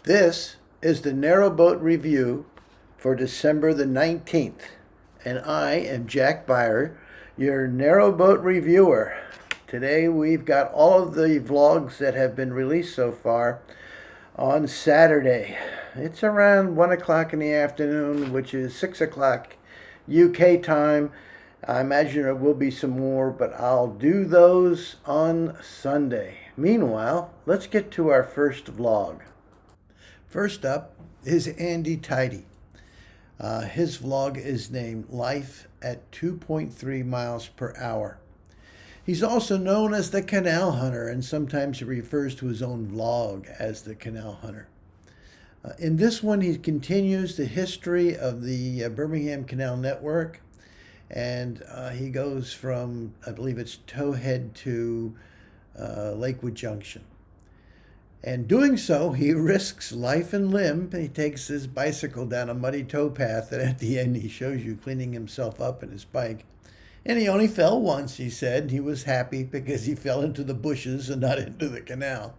This is the Narrowboat Review for December the 19th, and I am Jack Byer, your Narrowboat Reviewer. Today we've got all of the vlogs that have been released so far on Saturday. It's around 1 o'clock in the afternoon, which is 6 o'clock UK time. I imagine there will be some more, but I'll do those on Sunday. Meanwhile, let's get to our first vlog. First up is Andy Tidy. His vlog is named Life at 2.3 miles per hour. He's also known as the Canal Hunter, and sometimes he refers to his own vlog as the Canal Hunter. In this one, he continues the history of the Birmingham Canal Network, and he goes from, I believe it's Towhead to Lakewood Junction. And doing so, he risks life and limb. He takes his bicycle down a muddy towpath, and at the end he shows you cleaning himself up in his bike. And he only fell once, he said. He was happy because he fell into the bushes and not into the canal.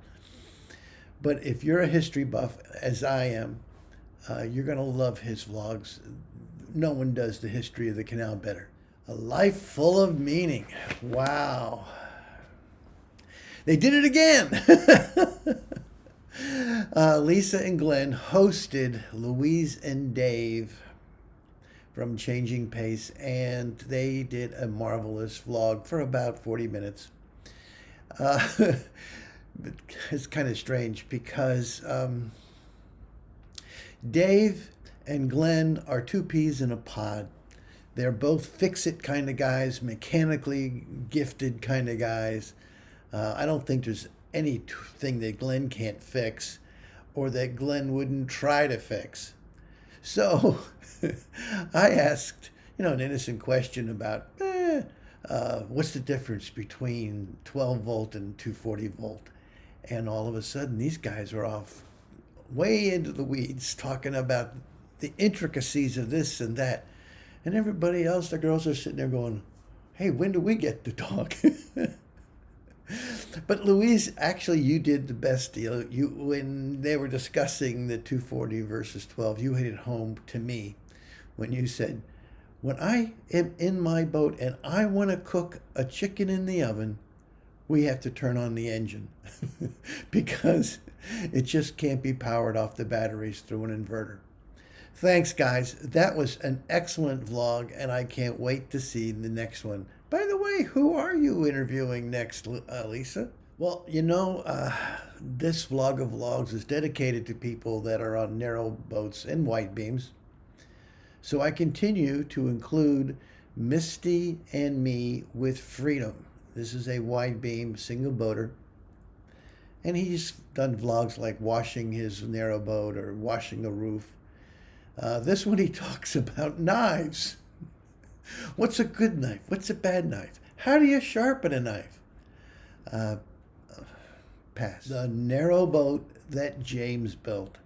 But if you're a history buff, as I am, you're going to love his vlogs. No one does the history of the canal better. A life full of meaning. Wow. They did it again. Lisa and Glenn hosted Louise and Dave from Changing Pace, and they did a marvelous vlog for about 40 minutes. It's kind of strange because Dave and Glenn are two peas in a pod. They're both fix-it kind of guys, mechanically gifted kind of guys. I don't think there's anything that Glenn can't fix or that Glenn wouldn't try to fix. So I asked, an innocent question about what's the difference between 12 volt and 240 volt? And all of a sudden, these guys are off way into the weeds talking about the intricacies of this and that. And everybody else, the girls are sitting there going, hey, when do we get to talk? But Louise, actually, you did the best deal. When they were discussing the 240 versus 12, you hit it home to me when you said, when I am in my boat and I want to cook a chicken in the oven, we have to turn on the engine because it just can't be powered off the batteries through an inverter. Thanks, guys. That was an excellent vlog, and I can't wait to see the next one. By the way, who are you interviewing next, Lisa? Well, this vlog of vlogs is dedicated to people that are on narrow boats and white beams. So I continue to include Misty and me with Freedom. This is a wide beam single boater. And he's done vlogs like washing his narrow boat or washing a roof. This one he talks about knives. What's a good knife? What's a bad knife? How do you sharpen a knife? Pass. The narrow boat that James built.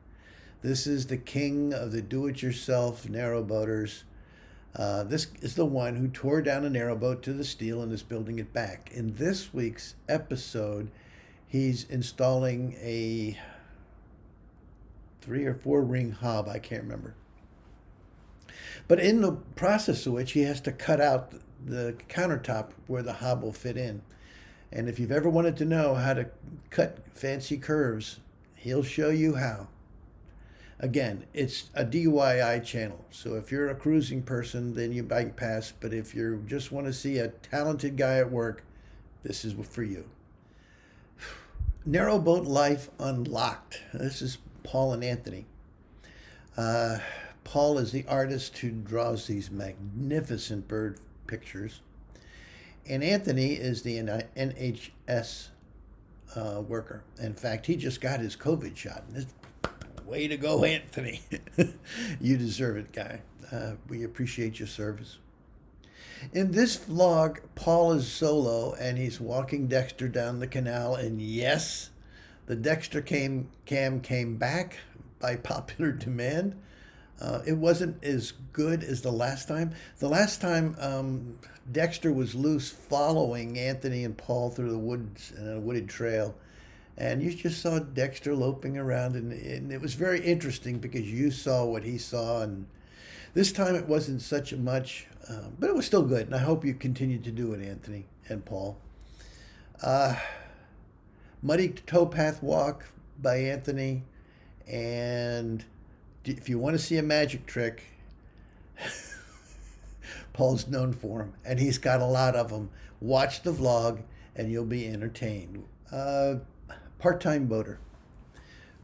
This is the king of the do-it-yourself narrowboaters. This is the one who tore down a narrowboat to the steel and is building it back. In this week's episode, he's installing a 3 or 4 ring hob, I can't remember. But in the process of which he has to cut out the countertop where the hob will fit in. And if you've ever wanted to know how to cut fancy curves, he'll show you how. Again, it's a DIY channel. So if you're a cruising person, then you bypass. But if you just want to see a talented guy at work, this is for you. Narrowboat Life Unlocked. This is Paul and Anthony. Paul is the artist who draws these magnificent bird pictures. And Anthony is the NHS worker. In fact, he just got his COVID shot. Way to go, Anthony. You deserve it, guy. We appreciate your service. In this vlog, Paul is solo and he's walking Dexter down the canal. And yes, the Dexter cam came back by popular demand. It wasn't as good as the last time. The last time Dexter was loose following Anthony and Paul through the woods and a wooded trail. And you just saw Dexter loping around, and it was very interesting because you saw what he saw. And this time it wasn't such much, but it was still good. And I hope you continue to do it, Anthony and Paul. Uh, Muddy Towpath Walk by Anthony. And if you want to see a magic trick, Paul's known for them, and he's got a lot of them. Watch the vlog, and you'll be entertained. Part-time boater.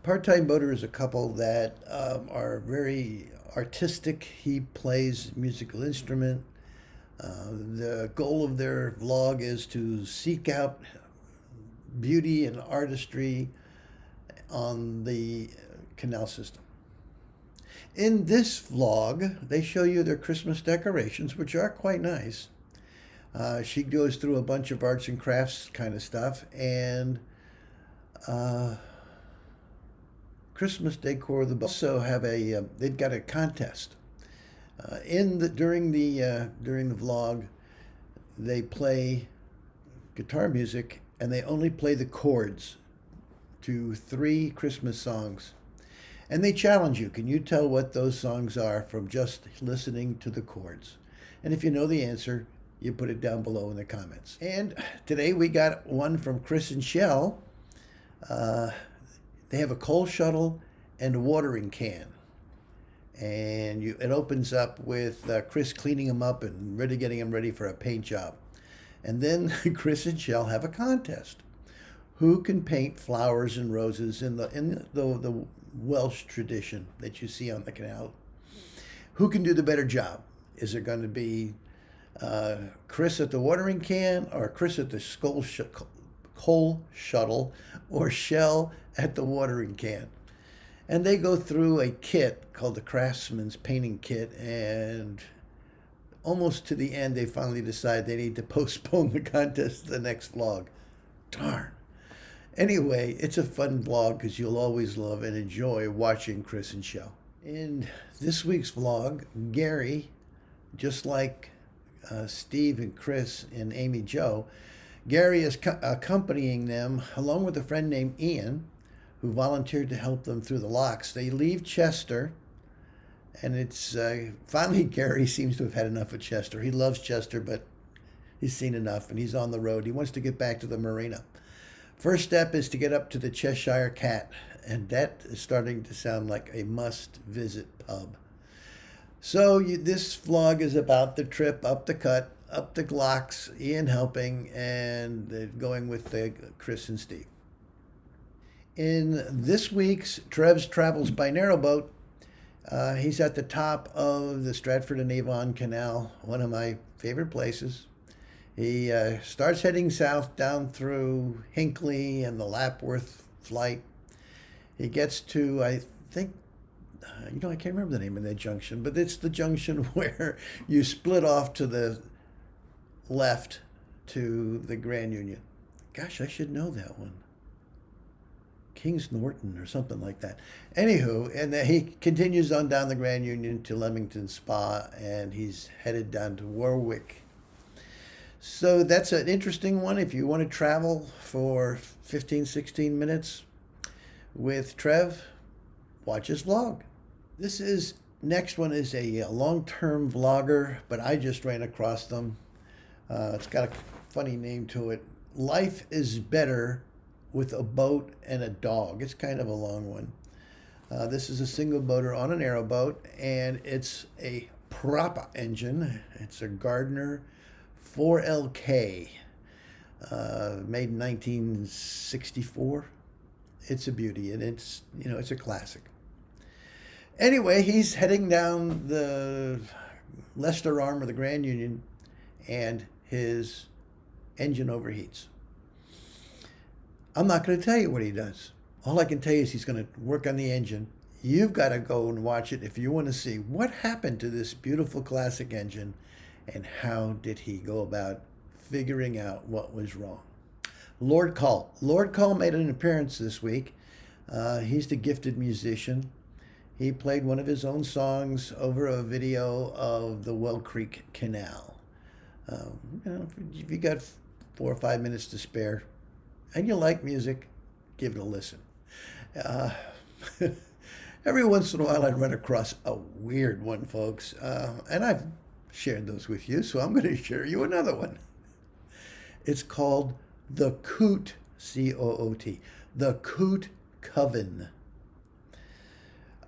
Part-time boater is a couple that are very artistic. He plays a musical instrument. The goal of their vlog is to seek out beauty and artistry on the canal system. In this vlog, they show you their Christmas decorations, which are quite nice. She goes through a bunch of arts and crafts kind of stuff, and Christmas decor. The also have they've got a contest. During the vlog, they play guitar music, and they only play the chords to 3 Christmas songs. And they challenge you. Can you tell what those songs are from just listening to the chords? And if you know the answer, you put it down below in the comments. And today we got one from Chris and Shell. They have a coal shuttle and a watering can. And it opens up with Chris cleaning them up and getting them ready for a paint job. And then Chris and Shell have a contest. Who can paint flowers and roses in the Welsh tradition that you see on the canal? Who can do the better job? Is it going to be Chris at the watering can, or Chris at the coal shuttle, or Shell at the watering can? And they go through a kit called the Craftsman's Painting Kit, and almost to the end, they finally decide they need to postpone the contest to the next vlog. Darn. Anyway, it's a fun vlog because you'll always love and enjoy watching Chris and Shell. In this week's vlog, Gary, just like Steve and Chris and Amy Jo, Gary is accompanying them along with a friend named Ian, who volunteered to help them through the locks. They leave Chester, and it's finally Gary seems to have had enough of Chester. He loves Chester, but he's seen enough, and he's on the road. He wants to get back to the marina. First step is to get up to the Cheshire Cat, and that is starting to sound like a must-visit pub. So this vlog is about the trip up the cut, up the locks, Ian helping, and going with Chris and Steve. In this week's Trevs Travels by Narrowboat, he's at the top of the Stratford and Avon Canal, one of my favorite places. He starts heading south down through Hinckley and the Lapworth Flight. He gets to, I think, I can't remember the name of that junction, but it's the junction where you split off to the left to the Grand Union. Gosh, I should know that one. Kings Norton or something like that. Anywho, and then he continues on down the Grand Union to Leamington Spa, and he's headed down to Warwick. So that's an interesting one if you want to travel for 15, 16 minutes with Trev. Watch his vlog. Next one is a long-term vlogger, but I just ran across them. It's got a funny name to it. Life is Better with a Boat and a Dog. It's kind of a long one. This is a single boater on a narrowboat, and it's a prop engine. It's a Gardner 4LK, made in 1964. It's a beauty, and it's a classic. Anyway, he's heading down the Leicester arm of the Grand Union, and his engine overheats. I'm not going to tell you what he does. All I can tell you is he's going to work on the engine. You've got to go and watch it if you want to see what happened to this beautiful classic engine and how did he go about figuring out what was wrong. Lord Call. Lord Call made an appearance this week. He's the gifted musician. He played one of his own songs over a video of the Well Creek Canal. If you got 4 or 5 minutes to spare and you like music, give it a listen. Uh, every once in a while, I run across a weird one, folks, and I've shared those with you, so I'm going to share you another one. It's called the Coot, C-O-O-T, the Coot Coven.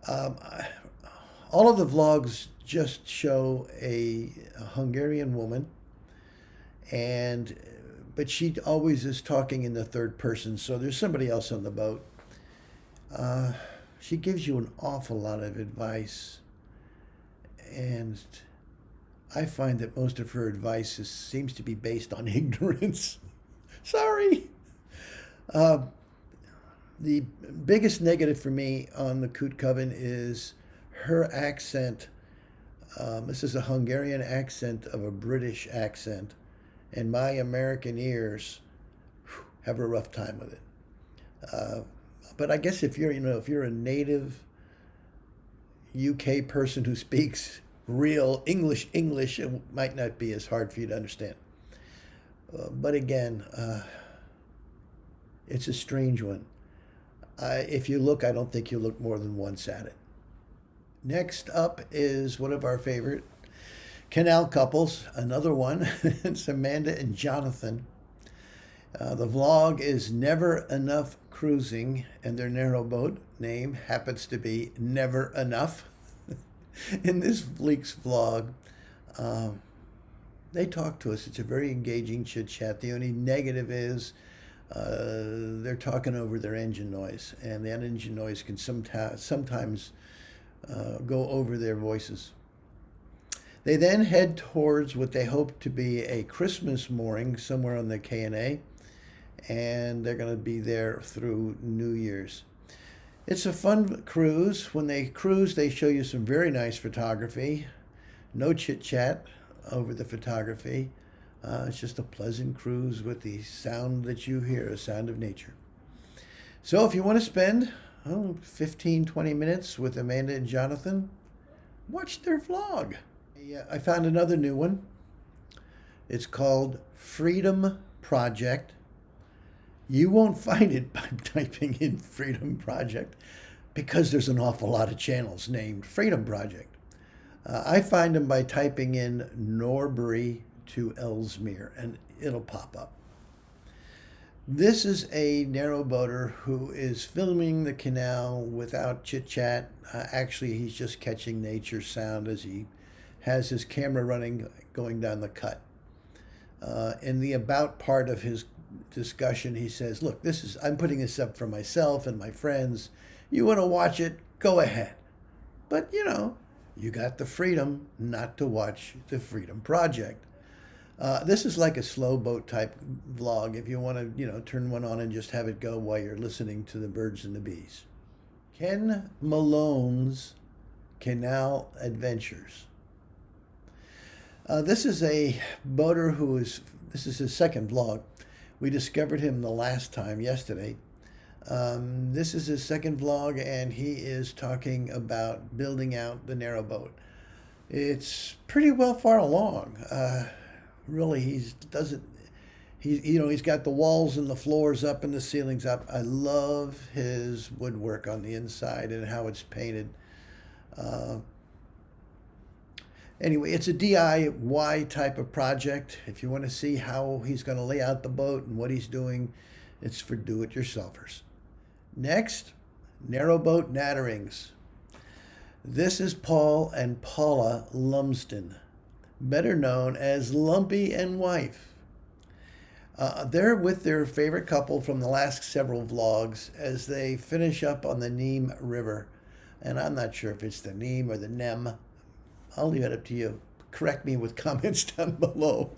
Um, all of the vlogs just show a Hungarian woman, but she always is talking in the third person, so there's somebody else on the boat. She gives you an awful lot of advice, and I find that most of her advice seems to be based on ignorance. Sorry. The biggest negative for me on the Coot Coven is her accent. This is a Hungarian accent of a British accent, and my American ears have a rough time with it. But I guess if you're a native UK person who speaks real English, it might not be as hard for you to understand. But again, it's a strange one. If you look, I don't think you'll look more than once at it. Next up is one of our favorite Canal couples, another one. It's Amanda and Jonathan. The vlog is Never Enough Cruising, and their narrowboat name happens to be Never Enough. In this week's vlog, they talk to us. It's a very engaging chit chat. The only negative is they're talking over their engine noise, and that engine noise can sometimes go over their voices. They then head towards what they hope to be a Christmas mooring somewhere on the K&A, and they're going to be there through New Year's. It's a fun cruise. When they cruise, they show you some very nice photography. No chit-chat over the photography. It's just a pleasant cruise with the sound that you hear, a sound of nature. So if you want to spend 15, 20 minutes with Amanda and Jonathan, watch their vlog. I found another new one. It's called Freedom Project. You won't find it by typing in Freedom Project because there's an awful lot of channels named Freedom Project. I find them by typing in Norbury to Ellesmere, and it'll pop up. This is a narrowboater who is filming the canal without chit-chat. Actually, he's just catching nature sound as he has his camera running, going down the cut. In the about part of his discussion, he says, look, I'm putting this up for myself and my friends. You want to watch it, go ahead. But, you got the freedom not to watch the Freedom Project. This is like a slow boat type vlog if you want to, turn one on and just have it go while you're listening to the birds and the bees. Ken Malone's Canal Adventures. This is a boater this is his second vlog. We discovered him the last time, yesterday. This is his second vlog, and he is talking about building out the narrowboat. It's pretty well far along. Really, he's got the walls and the floors up and the ceilings up. I love his woodwork on the inside and how it's painted. Anyway, it's a DIY type of project. If you want to see how he's going to lay out the boat and what he's doing, it's for do-it-yourselfers. Next, Narrowboat Natterings. This is Paul and Paula Lumsden, better known as Lumpy and Wife. They're with their favorite couple from the last several vlogs as they finish up on the Neem River. And I'm not sure if it's the Neem or the Nem. I'll leave it up to you. Correct me with comments down below.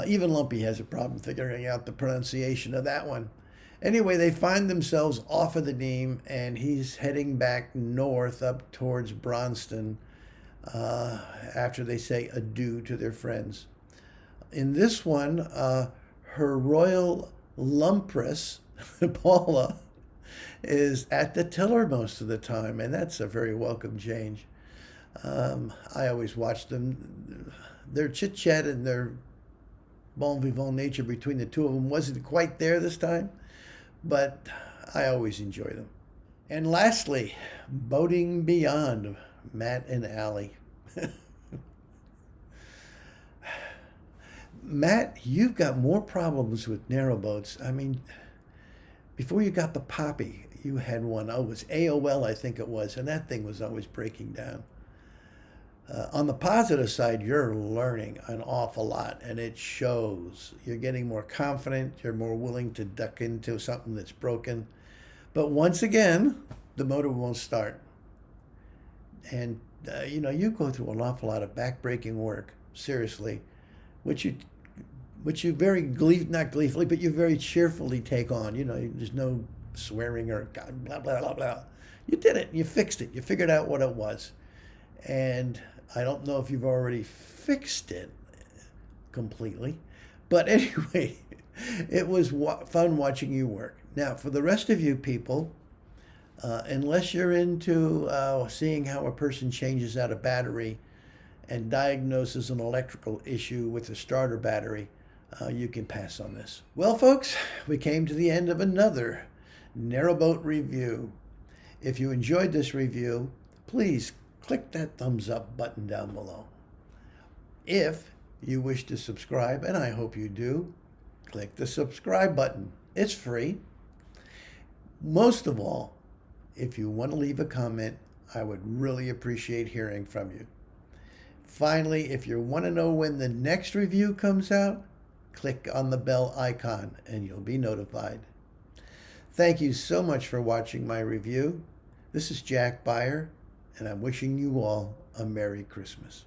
Even Lumpy has a problem figuring out the pronunciation of that one. Anyway, they find themselves off of the Neem, and he's heading back north up towards Braunston after they say adieu to their friends. In this one, her royal lumpress, Paula, is at the tiller most of the time, and that's a very welcome change. I always watch them. Their chit-chat and their bon vivant nature between the two of them wasn't quite there this time, but I always enjoy them. And lastly, Boating Beyond, Matt and Allie. Matt, you've got more problems with narrowboats. I mean, before you got the Poppy, you had one. Oh, it was AOL, I think it was, and that thing was always breaking down. On the positive side, you're learning an awful lot, and it shows. You're getting more confident. You're more willing to duck into something that's broken. But once again, the motor won't start. And, you go through an awful lot of backbreaking work, seriously, which you very not gleefully, but you very cheerfully take on. There's no swearing or blah, blah, blah, blah. You did it. You fixed it. You figured out what it was. And I don't know if you've already fixed it completely. But anyway, it was fun watching you work. Now, for the rest of you people, unless you're into seeing how a person changes out a battery and diagnoses an electrical issue with a starter battery, you can pass on this. Well, folks, we came to the end of another Narrowboat review. If you enjoyed this review, please click that thumbs up button down below. If you wish to subscribe, and I hope you do, click the subscribe button. It's free. Most of all, if you want to leave a comment, I would really appreciate hearing from you. Finally, if you want to know when the next review comes out, click on the bell icon and you'll be notified. Thank you so much for watching my review. This is Jack Beyer, and I'm wishing you all a Merry Christmas.